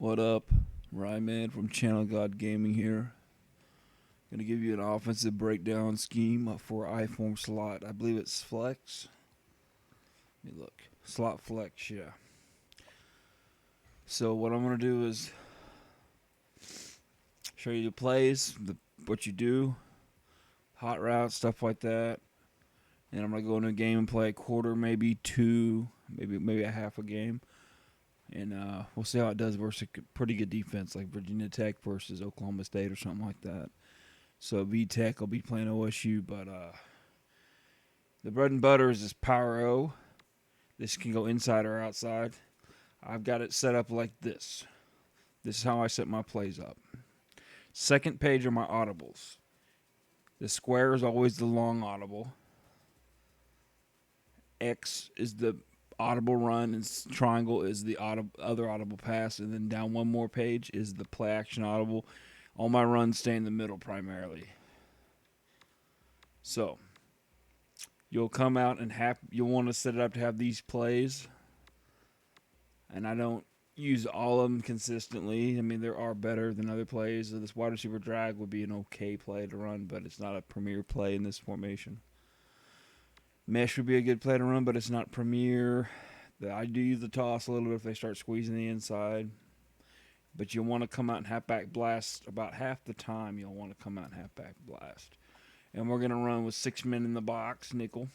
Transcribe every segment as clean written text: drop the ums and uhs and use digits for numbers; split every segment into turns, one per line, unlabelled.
What up? Ryman from Channel God Gaming here. Gonna give you an offensive breakdown scheme for I-form slot. I believe it's flex. Let me look. Slot flex, yeah. So what I'm gonna do is show you the plays, what you do, hot routes, stuff like that. And I'm gonna go into a game and play a quarter, maybe two, maybe a half a game. And we'll see how it does versus a pretty good defense like Virginia Tech versus Oklahoma State or something like that. So VTech will be playing OSU, but the bread and butter is this Power O. This can go inside or outside. I've got it set up like this. This is how I set my plays up. Second page are my audibles. The square is always the long audible. X is the audible run, and triangle is the other audible pass, and then down one more page is the play action audible. All my runs stay in the middle primarily. So you'll come out and you'll want to set it up to have these plays, and I don't use all of them consistently. I mean, there are better than other plays. So this wide receiver drag would be an okay play to run, but it's not a premier play in this formation. Mesh would be a good play to run, but it's not premier. I do use the toss a little bit if they start squeezing the inside. But you'll want to come out and halfback blast about half the time. You'll want to come out and halfback blast. And we're going to run with 6 men in the box, nickel.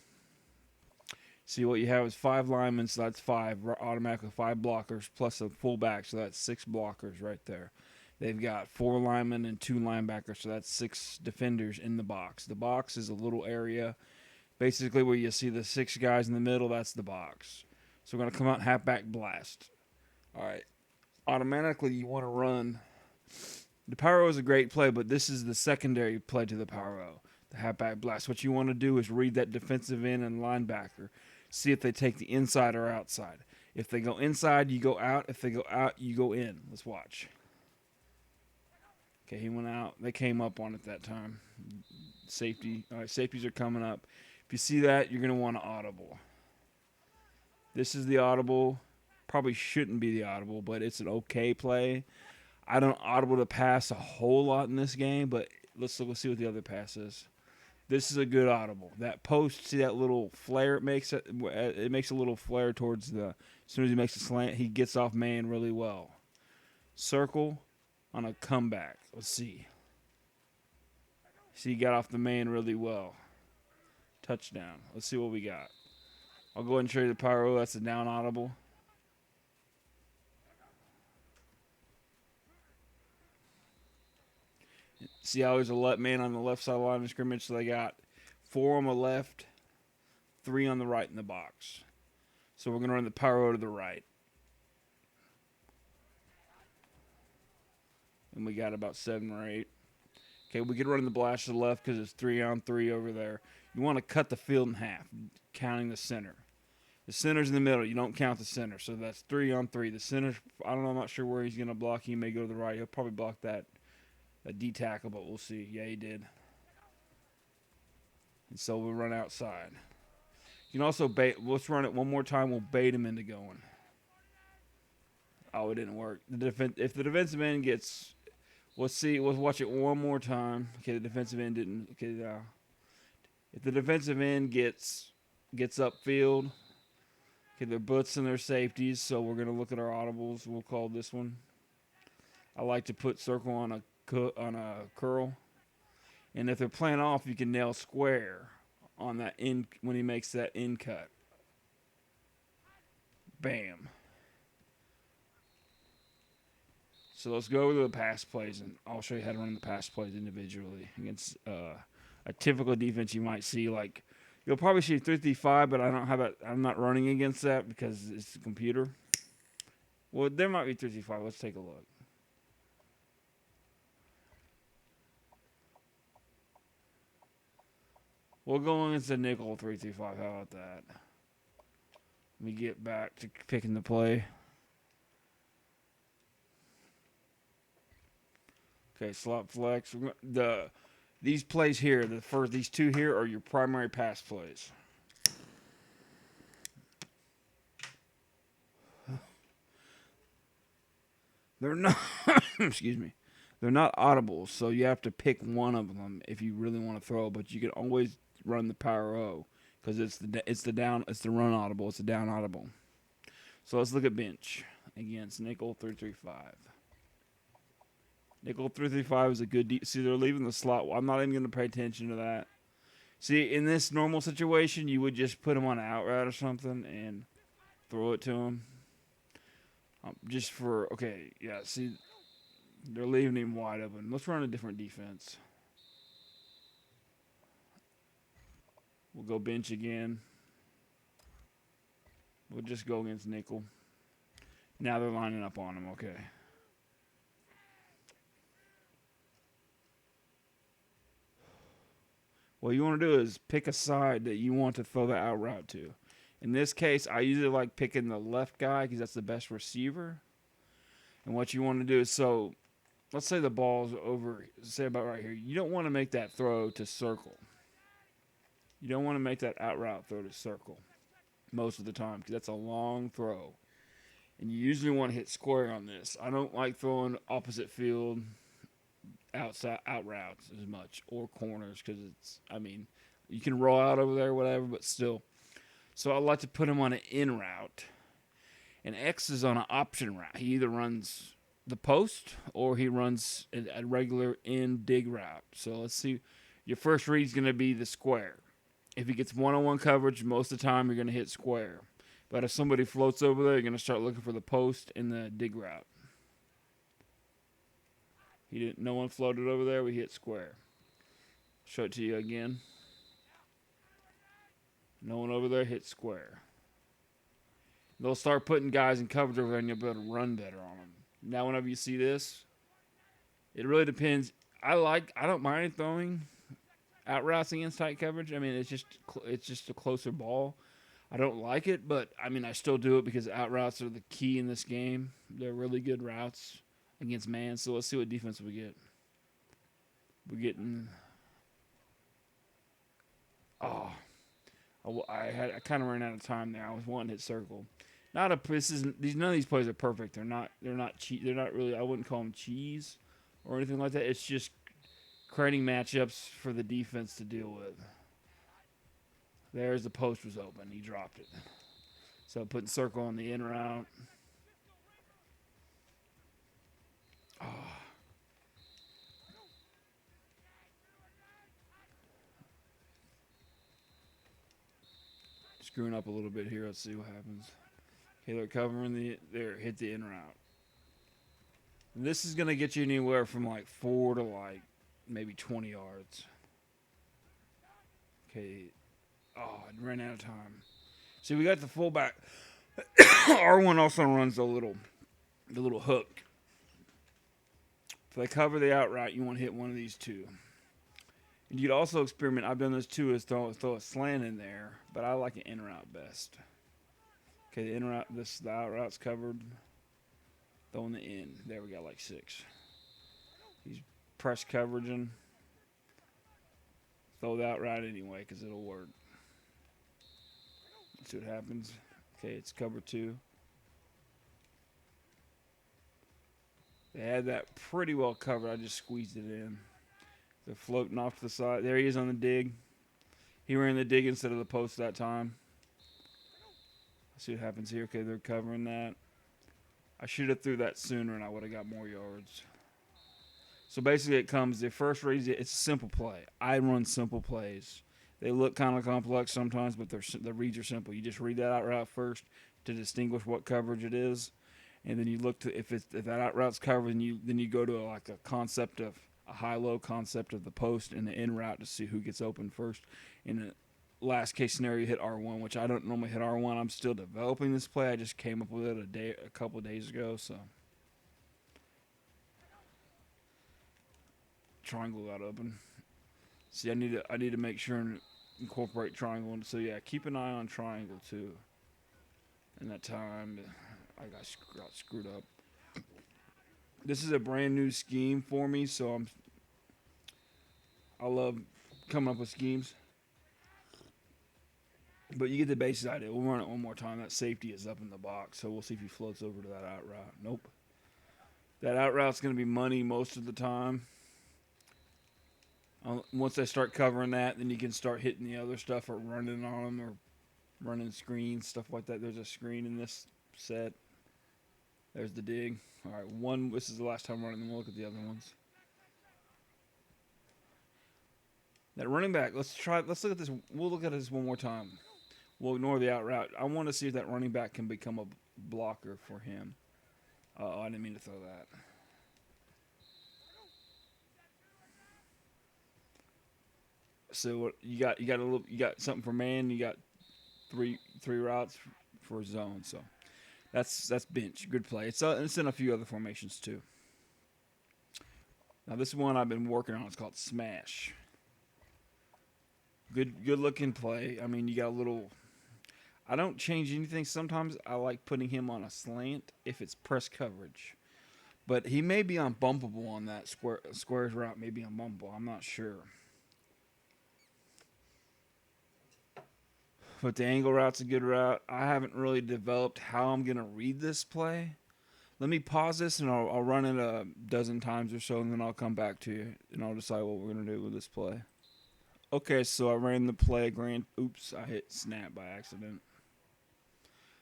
See, what you have is 5 linemen, so that's 5. Automatically 5 blockers plus a fullback, so that's 6 blockers right there. They've got 4 linemen and 2 linebackers, so that's 6 defenders in the box. The box is a little area. Basically, where you see the 6 guys in the middle, that's the box. So we're going to come out and halfback blast. All right. Automatically, you want to run. The Power O is a great play, but this is the secondary play to the Power O, the halfback blast. What you want to do is read that defensive end and linebacker. See if they take the inside or outside. If they go inside, you go out. If they go out, you go in. Let's watch. Okay, he went out. They came up on it that time. Safety. All right, safeties are coming up. If you see that, you're going to want an audible. This is the audible. Probably shouldn't be the audible, but it's an okay play. I don't audible to pass a whole lot in this game, but let's see what the other pass is. This is a good audible. That post, see that little flare it makes? It makes a little flare towards the, as soon as he makes a slant, he gets off man really well. Circle on a comeback. Let's see. See, he got off the man really well. Touchdown. Let's see what we got. I'll go ahead and show you the Power O. That's a down audible. See how there's a man on the left side line of scrimmage, so they got 4 on the left, 3 on the right in the box. So we're going to run the Power O to the right. And we got about 7 or 8. Okay, we could run the blast to the left because it's 3 on 3 over there. You want to cut the field in half, counting the center. The center's in the middle. You don't count the center. So that's 3 on 3. The center, I don't know, I'm not sure where he's going to block. He may go to the right. He'll probably block that D tackle, but we'll see. Yeah, he did. And so we'll run outside. You can also bait. Let's run it one more time. We'll bait him into going. Oh, it didn't work. If the defensive end gets, let's see. Let's watch it one more time. Okay, the defensive end didn't. Okay, if the defensive end gets upfield, okay, they're blitzing their safeties. So we're gonna look at our audibles. We'll call this one. I like to put circle on a curl, and if they're playing off, you can nail square on that in when he makes that in cut. Bam. So let's go over the pass plays, and I'll show you how to run the pass plays individually against a typical defense you might see. Like you'll probably see 3-5, but I don't have that. I'm not running against that because it's the computer. Well, there might be 3-5. Let's take a look. We'll go against a nickel 3-5. How about that? Let me get back to picking the play. Okay, slot flex. These plays here, these 2 here are your primary pass plays. They're not. Excuse me. They're not audible, so you have to pick one of them if you really want to throw. But you can always run the power O because it's the run audible. It's the down audible. So let's look at bench against nickel 335. Nickel 335 is a good. See, they're leaving the slot. Well, I'm not even going to pay attention to that. See, in this normal situation, you would just put him on an out route or something and throw it to him. Just for okay, yeah. See, they're leaving him wide open. Let's run a different defense. We'll go bench again. We'll just go against nickel. Now they're lining up on him. Okay. What you want to do is pick a side that you want to throw the out route to. In this case, I usually like picking the left guy because that's the best receiver. And what you want to do is, so let's say the ball's over, say about right here. You don't want to make that throw to circle. You don't want to make that out route throw to circle most of the time because that's a long throw. And you usually want to hit square on this. I don't like throwing opposite field outside out routes as much or corners because you can roll out over there, whatever, but still. So I like to put him on an in route. And X is on an option route. He either runs the post or he runs a regular in dig route. So let's see. Your first read is going to be the square. If he gets one-on-one coverage, most of the time you're going to hit square. But if somebody floats over there, you're going to start looking for the post and the dig route. No one floated over there. We hit square. Show it to you again. No one over there. Hit square. They'll start putting guys in coverage over there, and you'll be able to run better on them. Now, whenever you see this, it really depends. I don't mind throwing out routes against tight coverage. I mean, it's just a closer ball. I don't like it, but I still do it because out routes are the key in this game. They're really good routes against man. So let's see what defense we get. We're getting. Oh, I kind of ran out of time there. I was wanting to hit circle. None of these plays are perfect. They're not They're not really. I wouldn't call them cheese or anything like that. It's just creating matchups for the defense to deal with. There's the post was open. He dropped it. So putting circle on the in route. Oh. Screwing up a little bit here. Let's see what happens. Okay, they're covering hit the in route. And this is going to get you anywhere from like 4 to like maybe 20 yards. Okay. Oh, I ran out of time. See, we got the fullback. R1 also runs the little hook. If they cover the out route, you want to hit one of these two. And you'd also experiment. I've done this too, is throw a slant in there, but I like an in route best. Okay, the in route, the out route's covered. Throwing the in. There we got like 6. He's press coveraging. Throw the out route anyway because it'll work. Let's see what happens. Okay, it's cover 2. They had that pretty well covered. I just squeezed it in. They're floating off to the side. There he is on the dig. He ran the dig instead of the post that time. Let's see what happens here. Okay, they're covering that. I should have threw that sooner and I would have got more yards. So basically it comes, the first read, it's a simple play. I run simple plays. They look kind of complex sometimes, but the reads are simple. You just read that out route first to distinguish what coverage it is. And then you look to, if that out route's covered, then you go to a concept of a high-low concept of the post and the in route to see who gets open first. In the last case scenario, you hit R1, which I don't normally hit R1. I'm still developing this play. I just came up with it a couple of days ago. So triangle got open. See, I need to make sure and incorporate triangle. So yeah, keep an eye on triangle too. In that time, I got screwed up. This is a brand new scheme for me, so I love coming up with schemes. But you get the basic idea. We'll run it one more time. That safety is up in the box, so we'll see if he floats over to that out route. Nope. That out route's going to be money most of the time. Once they start covering that, then you can start hitting the other stuff or running on them or running screens, stuff like that. There's a screen in this set. There's the dig. All right, one. This is the last time running them. We'll look at the other ones. That running back. Let's look at this. We'll look at this one more time. We'll ignore the out route. I want to see if that running back can become a blocker for him. Oh, I didn't mean to throw that. So what you got? You got something for man. You got three routes for zone. So that's bench. Good play. It's in a few other formations too. Now this one I've been working on. It's called smash. Good looking play. I mean, you got a little. I don't change anything. Sometimes I like putting him on a slant if it's press coverage, but he may be unbumpable on that squares route. Maybe unbumpable. I'm not sure. But the angle route's a good route. I haven't really developed how I'm going to read this play. Let me pause this and I'll run it a dozen times or so, and then I'll come back to you and I'll decide what we're going to do with this play. Okay, so I ran the play. Oops, I hit snap by accident.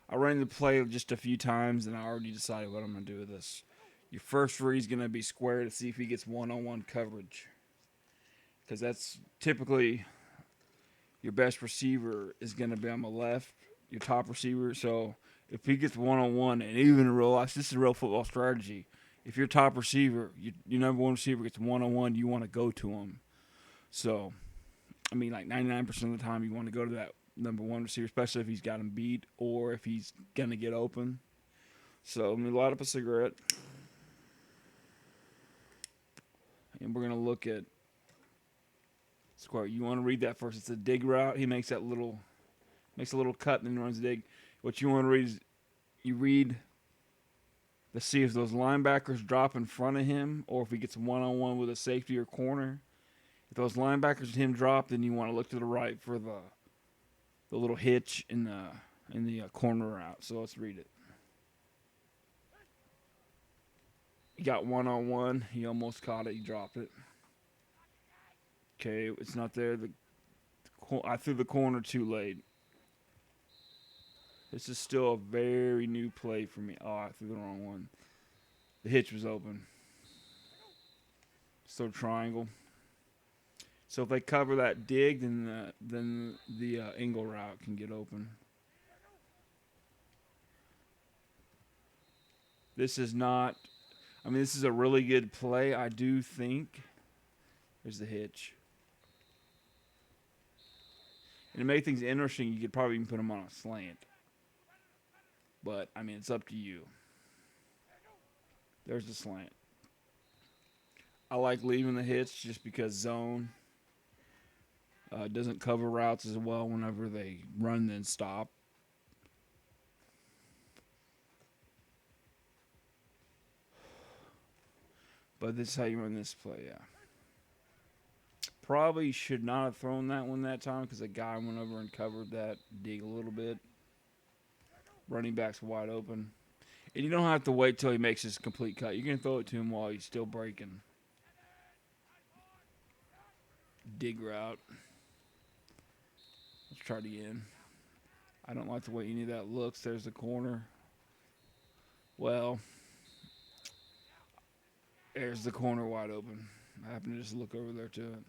I ran the play just a few times, and I already decided what I'm going to do with this. Your first read is going to be square to see if he gets one-on-one coverage, because that's typically your best receiver is going to be on the left, your top receiver. So if he gets one-on-one, and even in real life, this is a real football strategy. If your top receiver, your number one receiver gets one-on-one, you want to go to him. So, I mean, like 99% of the time you want to go to that number one receiver, especially if he's got him beat or if he's going to get open. So let me light up a cigarette. And we're going to look at square. You want to read that first. It's a dig route. He makes a little cut and then runs a dig. What you want to read is you read to see if those linebackers drop in front of him or if he gets one-on-one with a safety or corner. If those linebackers and him drop, then you want to look to the right for the little hitch in the corner route. So let's read it. He got one-on-one. He almost caught it. He dropped it. Okay, it's not there. I threw the corner too late. This is still a very new play for me. Oh, I threw the wrong one. The hitch was open. So triangle. So if they cover that dig, then the angle route can get open. This is not. I mean, this is a really good play. I do think. There's the hitch. And to make things interesting, you could probably even put him on a slant. But, I mean, it's up to you. There's the slant. I like leaving the hitch just because zone doesn't cover routes as well whenever they run then stop. But this is how you run this play, yeah. Probably should not have thrown that one that time because the guy went over and covered that dig a little bit. Running back's wide open. And you don't have to wait till he makes his complete cut. You can throw it to him while he's still breaking. Dig route. Let's try it again. I don't like the way any of that looks. There's the corner. Well, there's the corner wide open. I happen to just look over there to it.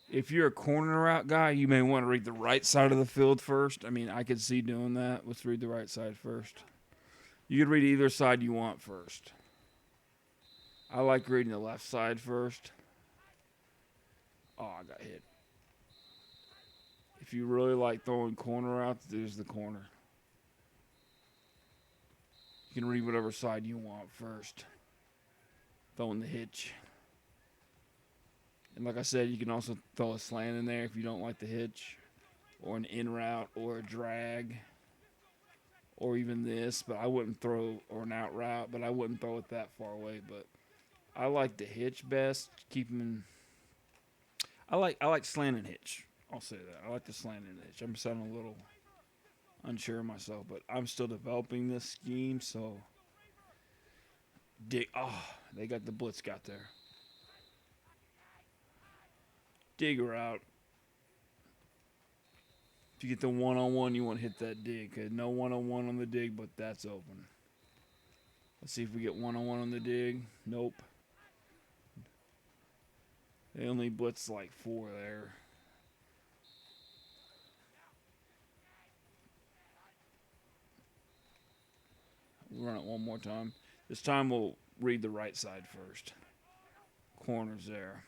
If you're a corner route guy, you may want to read the right side of the field first. I mean, I could see doing that. Let's read the right side first. You could read either side you want first. I like reading the left side first. Oh, I got hit. If you really like throwing corner routes, there's the corner. You can read whatever side you want first. Throwing the hitch. And like I said, you can also throw a slant in there if you don't like the hitch. Or an in route or a drag. Or even this, but I wouldn't throw, or an out route, but I wouldn't throw it that far away. But I like the hitch best. Keep them in. I like slant and hitch. I'll say that. I like the slant and hitch. I'm sounding a little unsure of myself, but I'm still developing this scheme. So dig. Oh, they got the blitz got there. Dig route. If you get the one-on-one, you want to hit that dig. Okay, no one-on-one on the dig, but that's open. Let's see if we get one-on-one on the dig. Nope. They only blitz like 4 there. We'll run it one more time. This time we'll read the right side first. Corners there.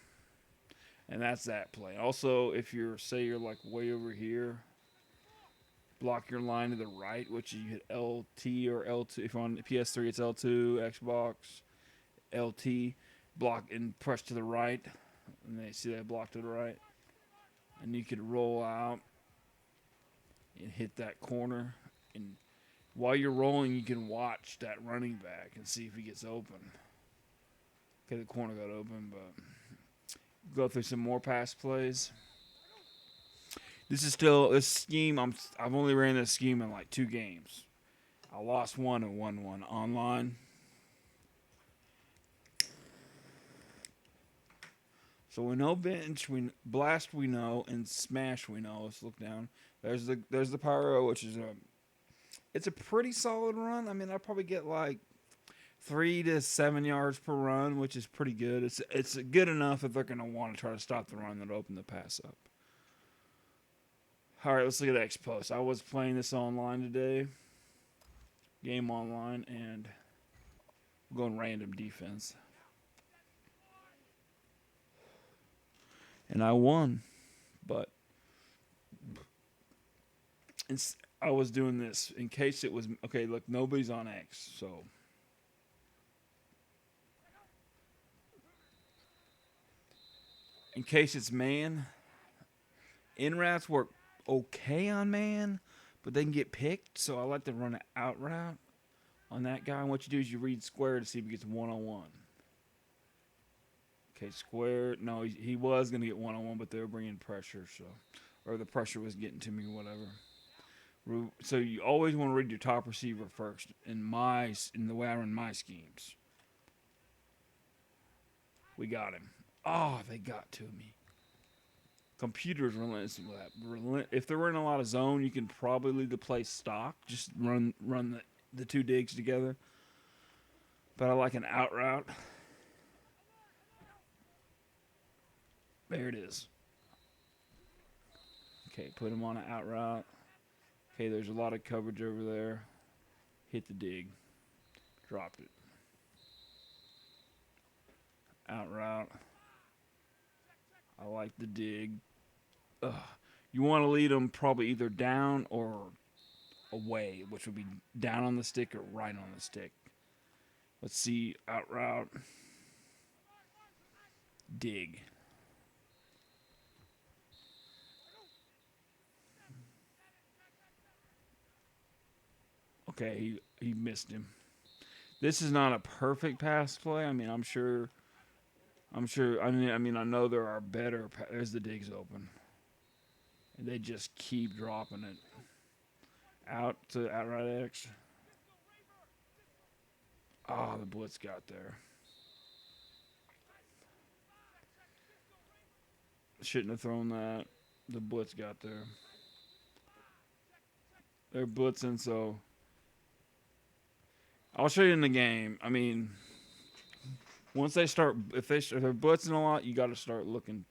And that's that play. Also, if you're, say you're like way over here, block your line to the right, which you hit LT or L2. If you're on PS3, it's L2, Xbox, LT. Block and press to the right. And they see that block to the right. And you could roll out and hit that corner. And while you're rolling, you can watch that running back and see if he gets open. Okay, the corner got open, but go through some more pass plays. This is still this scheme. I've only ran this scheme in like 2 games. I lost one and won one online. So we know bench, we blast, we know, and smash, we know. Let's look down. There's the pyro, which is it's a pretty solid run. I mean, I probably get like 3 to 7 yards per run, which is pretty good. It's good enough if they're going to want to try to stop the run and open the pass up. All right, let's look at X Post. I was playing this online today, game online, and we're going random defense. And I won, but I was doing this in case it was, okay, look, nobody's on X, so in case it's man, in routes work okay on man, but they can get picked, so I like to run an out route on that guy. And what you do is you read square to see if he gets one-on-one. Okay, square. No, he was going to get one-on-one, but they were bringing pressure, so, or the pressure was getting to me, whatever. So you always want to read your top receiver first in the way I run my schemes. We got him. Oh, they got to me. Computers relentless with that. If they're in a lot of zone, you can probably leave the play stock. Just run the 2 digs together. But I like an out route. There it is. Okay, put him on an out route. Okay, there's a lot of coverage over there. Hit the dig. Dropped it. Out route. I like the dig. You want to lead them probably either down or away, which would be down on the stick or right on the stick. Let's see. Out route. Dig. Okay, he missed him. This is not a perfect pass play. I mean, I'm sure. I mean, I know there are better. There's the digs open, and they just keep dropping it out to outright X. Oh, the blitz got there. Shouldn't have thrown that. The blitz got there. They're blitzing, so I'll show you in the game. I mean, once they start, if they're blitzing a lot, you got to start looking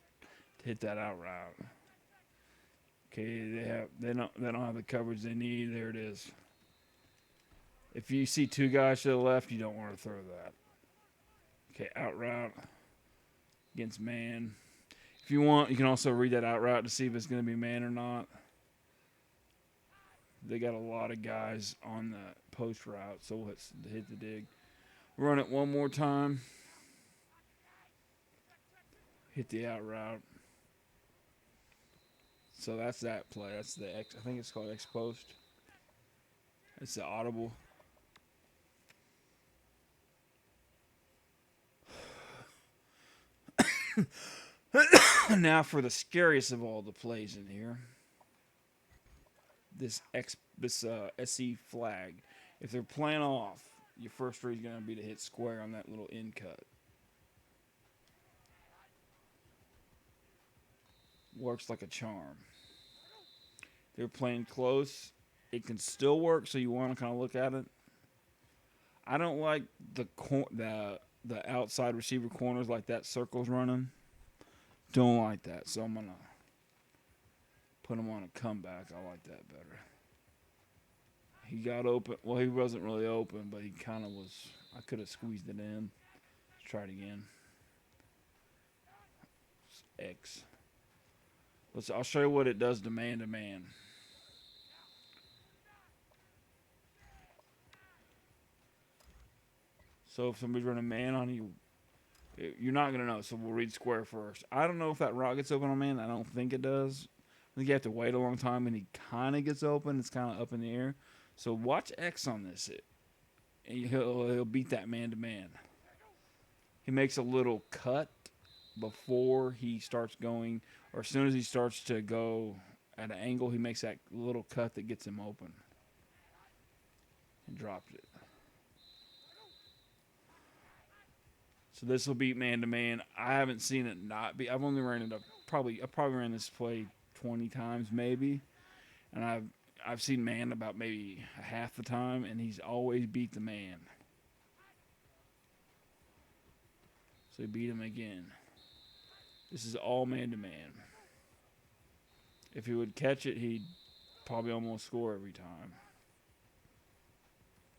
to hit that out route. Okay, they don't have the coverage they need. There it is. If you see 2 guys to the left, you don't want to throw that. Okay, out route against man. If you want, you can also read that out route to see if it's going to be man or not. They got a lot of guys on the post route, so let's hit the dig. Run it one more time. Hit the out route. So that's that play. That's the X. I think it's called X post. It's the audible. Now for the scariest of all the plays in here. this SC flag. If they're playing off, your first read is going to be to hit square on that little in cut. Works like a charm. They're playing close. It can still work, so you want to kind of look at it. I don't like the outside receiver corners like that circle's running. Don't like that, so I'm gonna put him on a comeback. I like that better. He got open. Well, he wasn't really open, but he kind of was. I could have squeezed it in. Let's try it again. X. I'll show you what it does to man. So if somebody's running man on you, you're not going to know. So we'll read square first. I don't know if that route gets open on man. I don't think it does. I think you have to wait a long time, and he kind of gets open. It's kind of up in the air. So watch X on this. He'll beat that man-to-man. He makes a little cut before he starts going, or as soon as he starts to go at an angle, he makes that little cut that gets him open. And dropped it. So this will beat man-to-man. I haven't seen it not be. I've only ran it up I probably ran this play 20 times maybe, and I've seen man about maybe half the time, and he's always beat the man. So he beat him again. This is all man-to-man. If he would catch it, he'd probably almost score every time.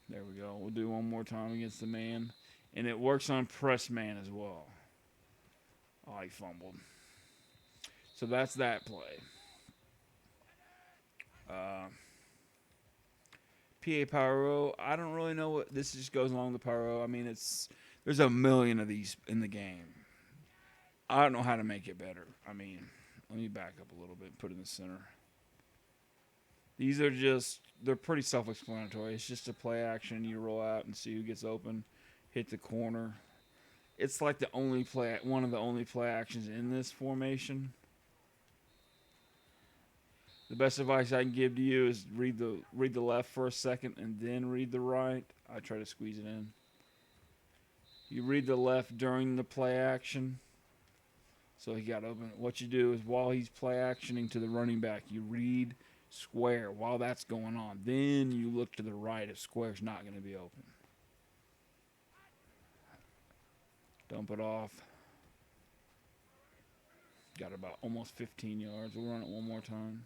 There we go. We'll do one more time against the man. And it works on press man as well. Oh, he fumbled. So that's that play. PA Power Row. I don't really know what this just goes along with Power Row. I mean, there's a million of these in the game. I don't know how to make it better. I mean, let me back up a little bit and put it in the center. These are they're pretty self-explanatory. It's just a play action. You roll out and see who gets open. Hit the corner. It's like one of the only play actions in this formation. The best advice I can give to you is read the left for a second and then read the right. I try to squeeze it in. You read the left during the play action. So he got open. What you do is while he's play actioning to the running back, you read square while that's going on. Then you look to the right if square's not going to be open. Dump it off. Got about almost 15 yards. We'll run it one more time.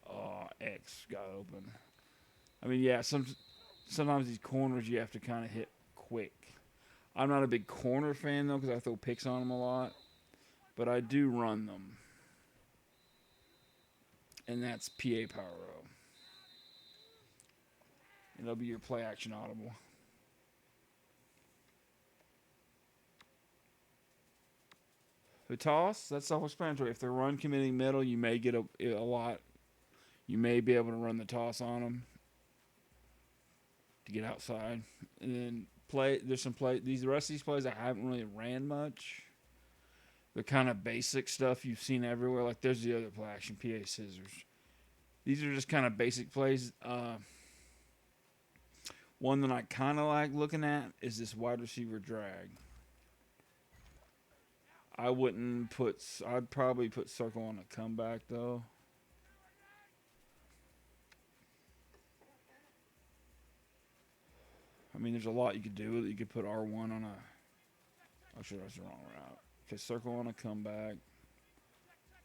Oh, X got open. I mean, yeah, sometimes these corners you have to kind of hit quick. I'm not a big corner fan, though, because I throw picks on them a lot. But I do run them. And that's PA Power Row. And it'll be your play action audible. The toss, that's self-explanatory. If they're run committing middle, you may get a lot. You may be able to run the toss on them to get outside. And then there's some play. The rest of these plays I haven't really ran much. They're kind of basic stuff you've seen everywhere. Like there's the other play action, PA scissors. These are just kind of basic plays. One that I kind of like looking at is this wide receiver drag. I'd probably put circle on a comeback, though. I mean, there's a lot you could do with it. You could put R1 on a... Actually, that's the wrong route. Okay, circle on a comeback.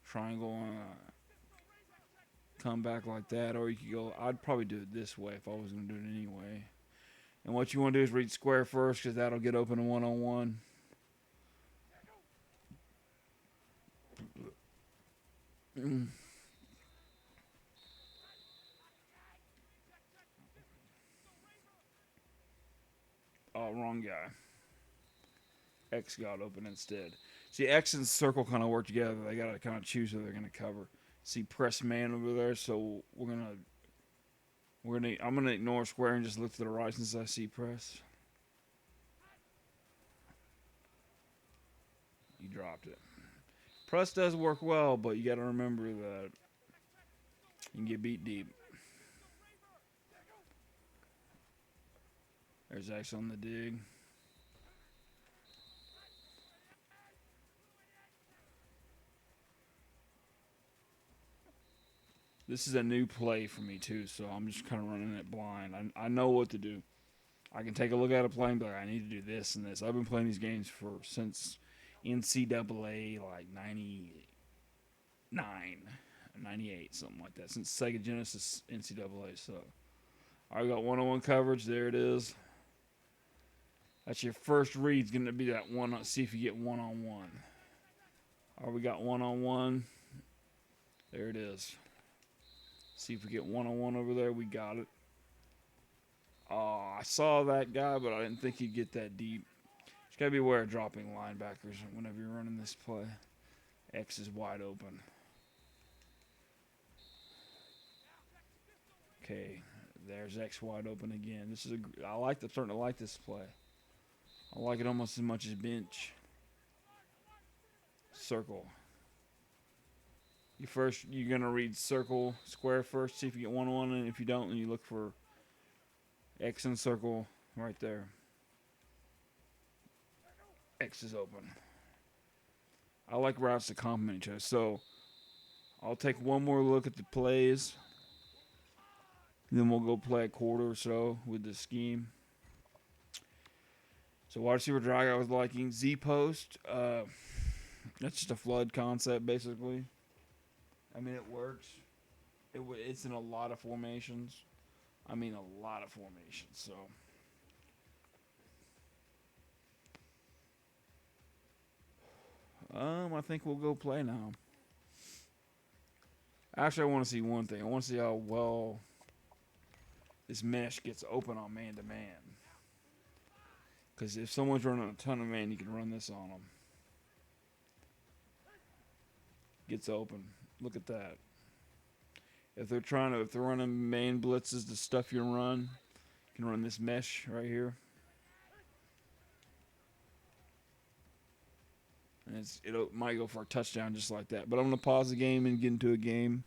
Triangle on a comeback like that. Or you could go... I'd probably do it this way if I was going to do it anyway. And what you want to do is read square first because that'll get open a one-on-one. Oh, wrong guy. X got open instead. See, X and circle kind of work together. They got to kind of choose who they're going to cover. See, press man over there. So I'm gonna ignore square and just look to the right since I see press. You dropped it. Press does work well, but you got to remember that You can get beat deep. There's X on the dig. This is a new play for me too, so I'm just kind of running it blind. I know what to do. I can take a look at a play and be like, I need to do this and this. I've been playing these games since NCAA like 99, 98, something like that. Since Sega Genesis NCAA. So I got one-on-one coverage. There it is. That's your first read. It's going to be that one. See if you get one-on-one. All right, we got one-on-one. There it is. See if we get one-on-one over there. We got it. Oh, I saw that guy, but I didn't think he'd get that deep. Just got to be aware of dropping linebackers whenever you're running this play. X is wide open. Okay, there's X wide open again. I'm starting to like this play. I like it almost as much as bench. Circle. You're gonna read circle, square first. See if you get one-on-one, and if you don't, then you look for X and circle right there. X is open. I like routes to complement each other. So I'll take one more look at the plays. Then we'll go play a quarter or so with the scheme. So wide receiver drag I was liking. Z post. That's just a flood concept basically. I mean, it works. It's in a lot of formations. So I think we'll go play now. Actually, I want to see one thing. I want to see how well this mesh gets open on man-to-man. Because if someone's running a ton of man, you can run this on them. Gets open. Look at that. If they're running main blitzes, the stuff you run, you can run this mesh right here. And it might go for a touchdown just like that. But I'm going to pause the game and get into a game.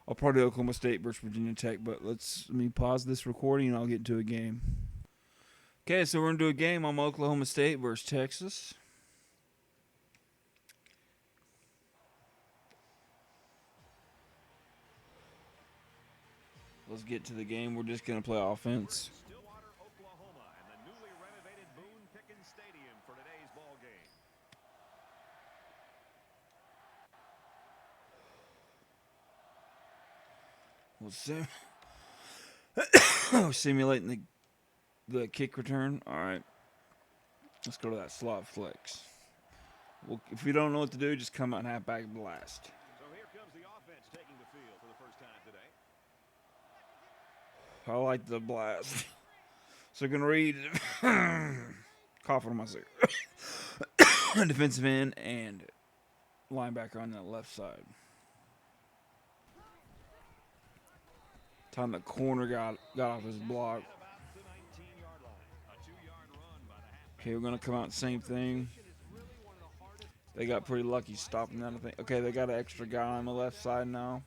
I'll probably do Oklahoma State versus Virginia Tech, but let me pause this recording and I'll get into a game. Okay, so we're going to do a game. I'm Oklahoma State versus Texas. Let's get to the game. We're just going to play offense.
Stillwater, Oklahoma, and the newly renovated Boone Pickens Stadium for today's ball game.
We're simulating the kick return. All right. Let's go to that slot flex. Well, if you don't know what to do, just come out and halfback blast.
So here comes the offense taking the field for the first time today.
I like the blast. So going to read coughing on my cigarette. Defensive end and linebacker on that left side. Time the corner got off his block. Okay, we're going to come out same thing. They got pretty lucky stopping that, I think. Okay, they got an extra guy on the left side now.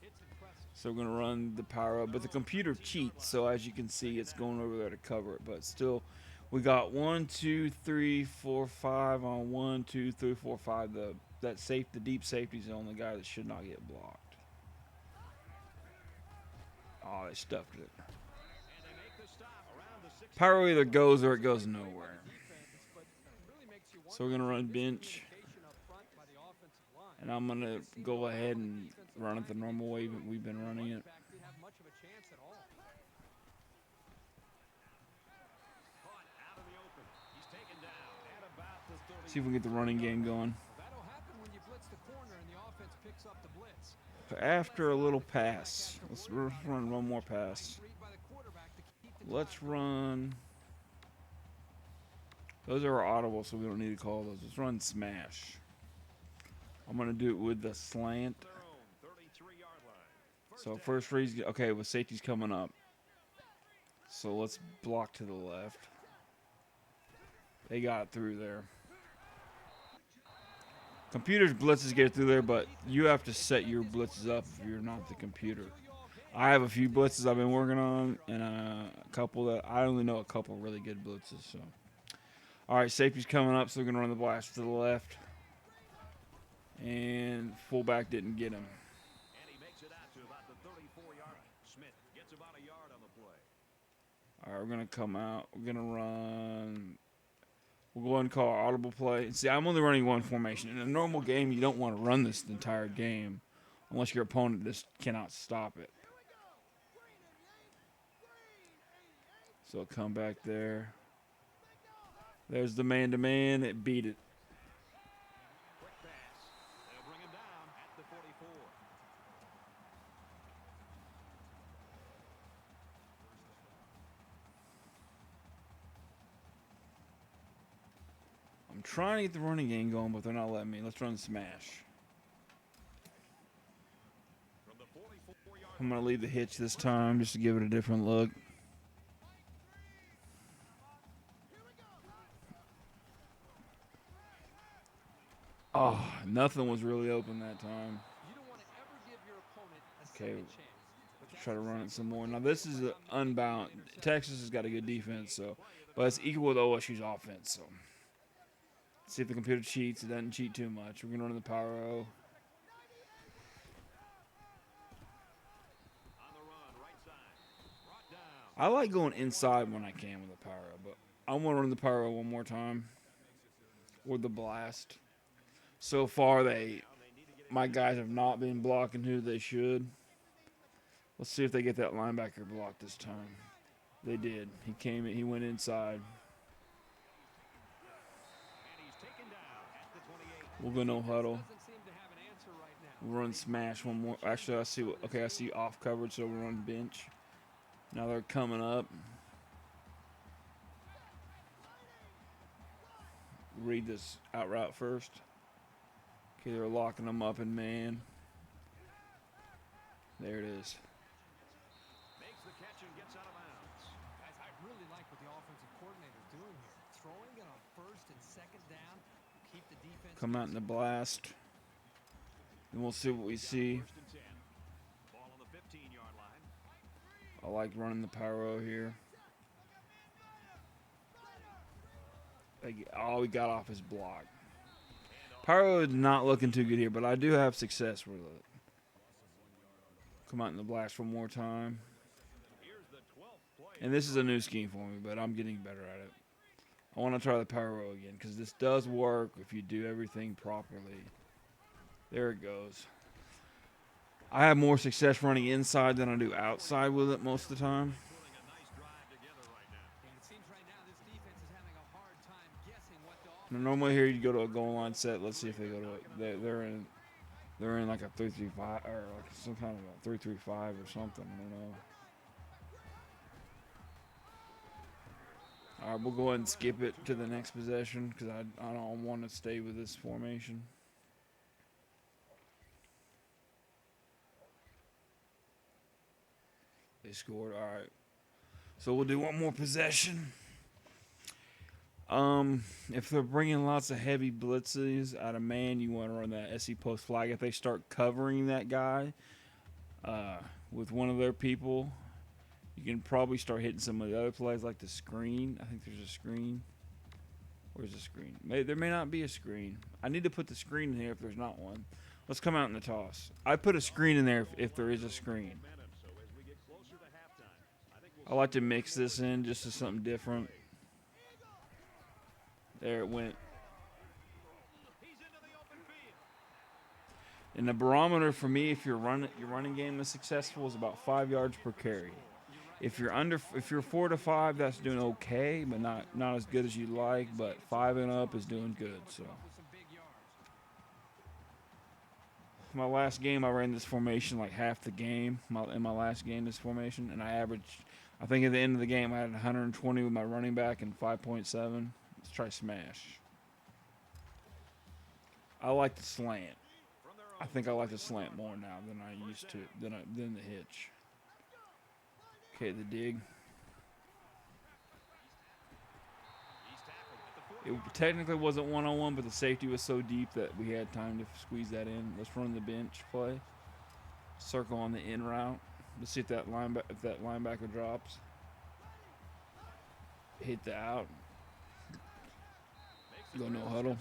So we're going to run the power up. But the computer cheats, so as you can see, it's going over there to cover it. But still, we got 1, 2, 3, 4, 5 on 1, 2, 3, 4, 5. The deep safety is the only guy that should not get blocked. Oh, they stuffed it. Power either goes or it goes nowhere. So we're going to run bench. And I'm going to go ahead and run it the normal way we've been running it. See if we can get the running game going. After a little pass. Let's run one more pass. Let's run. Those are audible, so we don't need to call those. Let's run smash. I'm going to do it with the slant. So first read, okay, with safety's coming up. So let's block to the left. They got it through there. Computer's blitzes get through there, but you have to set your blitzes up if you're not the computer. I have a few blitzes I've been working on, and a couple that I only know a couple really good blitzes. So, all right, safety's coming up, so we're gonna run the blast to the left, and fullback didn't get him.
And he makes it out to about the 34-yard line. Smith gets about a yard on the play.
All right, we're gonna come out. We're gonna run. We'll go ahead and call our audible play. See, I'm only running one formation. In a normal game, you don't want to run this the entire game, unless your opponent just cannot stop it. So I'll come back there. There's the man-to-man. It beat it.
Quick pass. They'll bring him down at the 44.
I'm trying to get the running game going, but they're not letting me. Let's run smash.
From the 44-yard
I'm going to leave the hitch this time just to give it a different look. Oh, nothing was really open that time.
You don't want to ever give your opponent a
Okay,
second chance. But
try to run it some more. Now, this is unbound. Texas has got a good defense, so, but it's equal with OSU's offense. So, see if the computer cheats. It doesn't cheat too much. We're going to run the power O.
on the run, right side. Brought down.
I like going inside when I can with the power O, but I want to run the power O one more time. Or the blast. So far, my guys have not been blocking who they should. Let's see if they get that linebacker blocked this time. They did. He came in. He went inside.
And he's taken down at the 28.
We'll go no huddle.
doesn't seem to have an answer right now.
We'll run smash one more. Actually, I see. Okay, I see off coverage, so we'll run bench. Now they're coming up. Read this out route first. Okay, they're locking them up in man. There it is.
Makes the catch and gets out of bounds.
Guys, I really like what the offensive coordinator's doing here. Throwing it on first and second down. Keep the defense.
Come out in the blast. And we'll see what we see.
First and 10. Ball on the 15-yard line.
I like running the power O here. All we got off his block. Power is not looking too good here, but I do have success with it. Come out in the blast one more time.
Here's the 12th play.
And this is a new scheme for me, but I'm getting better at it. I want to try the power row again because this does work if you do everything properly. There it goes. I have more success running inside than I do outside with it most of the time.
Putting a nice drive together right now.
And it seems right now this defense is having a hard time guessing what the offense.
Now, normally here you go to a goal line set. Let's see if they go to it. They're in like a 3-3-5 or like some kind of a 3-3-5 or something. I don't know. All right, we'll go ahead and skip it to the next possession because I don't want to stay with this formation. They scored. All right. So we'll do one more possession. If they're bringing lots of heavy blitzes out of man, you want to run that SE post flag. If they start covering that guy with one of their people, you can probably start hitting some of the other plays like the screen. I think there's a screen. Where's the screen? There may not be a screen. I need to put the screen in here if there's not one. Let's come out in the toss. I put a screen in there if there is a screen.
So as we get closer to halftime, I think
I like to mix this in just as something different. There it went.
he's into the open field.
And the barometer for me, if your running game is successful, is about 5 yards per carry. If you're 4 to 5, that's doing okay, but not as good as you like. But 5 and up is doing good. So
With some big yards.
my last game, I ran this formation like half the game. In my last game, this formation, and I averaged. I think at the end of the game, I had 120 with my running back and 5.7. Let's try smash. I like the slant. I think I like the slant more now than I used to than the hitch. Okay, the dig.
He's tackled at the 40.
It technically wasn't one-on-one, but the safety was so deep that we had time to squeeze that in. Let's run the bench play. Circle on the in route. Let's see if that linebacker drops. Hit the out. Go no huddle.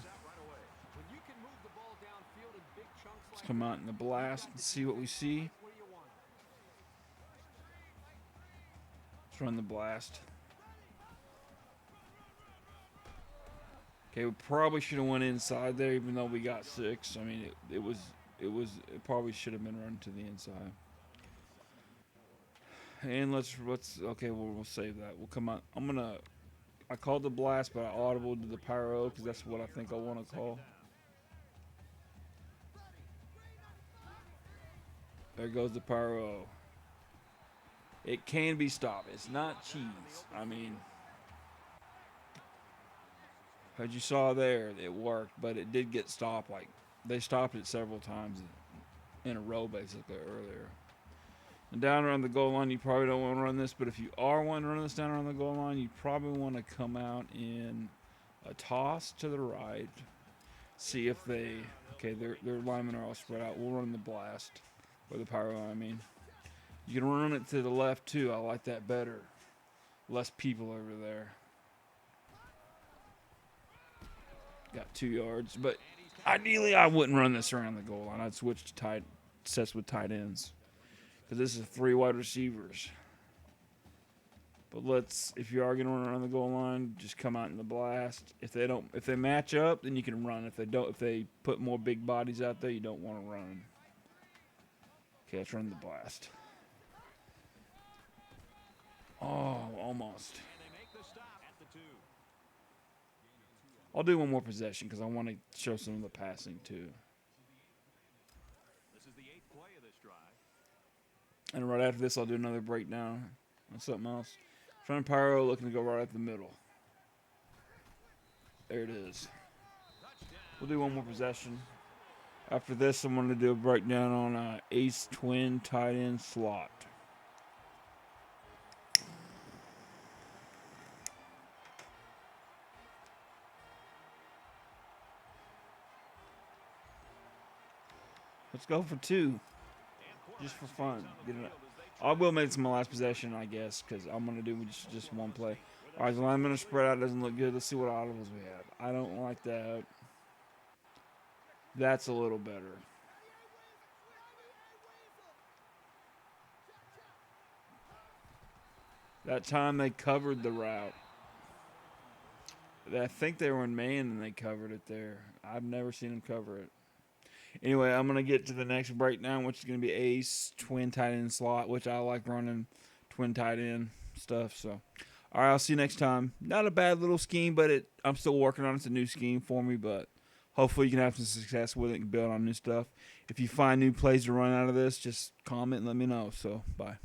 When you can move the ball downfield in big chunks
Let's
like
come
that,
out in the blast and see what we see.
that's where you want 'em.
Let's run the blast. Okay, we probably should have went inside there, even though we got 6. I mean, it probably should have been run to the inside. And let's okay, we'll save that. We'll come out. I called the blast, but I audible to the pyro because that's what I think I want to call. There goes the pyro. It can be stopped. It's not cheese. I mean, as you saw there, it worked, but it did get stopped. Like, they stopped it several times in a row, basically, earlier. And down around the goal line, you probably don't want to run this, but if you are wanting to run this down around the goal line, you probably want to come out in a toss to the right. See if they, okay, their linemen are all spread out. We'll run the blast, or the pyro, I mean. You can run it to the left, too. I like that better. Less people over there. Got 2 yards, but ideally I wouldn't run this around the goal line. I'd switch to tight sets with tight ends because this is 3 wide receivers. But if you are going to run around the goal line, just come out in the blast. If they match up, then you can run. If they put more big bodies out there, you don't want to run. Okay, let's run the blast. Oh, almost. I'll do one more possession because I want to show some of the passing too.
This is the 8th play of this drive.
And right after this, I'll do another breakdown on something else. Front pyro looking to go right up the middle. There it is. We'll do one more possession. After this, I'm going to do a breakdown on ace twin tight end slot. Let's go for 2, just for fun. I will make this my last possession, I guess, because I'm going to do just one play. All right, the lineman are spread out. Doesn't look good. Let's see what audibles we have. I don't like that. That's a little better. That time they covered the route. I think they were in man and they covered it there. I've never seen them cover it. Anyway, I'm going to get to the next breakdown, which is going to be ace, twin tight end slot, which I like running twin tight end stuff. So, all right, I'll see you next time. Not a bad little scheme, but I'm still working on it. It's a new scheme for me, but hopefully you can have some success with it and build on new stuff. If you find new plays to run out of this, just comment and let me know. So, bye.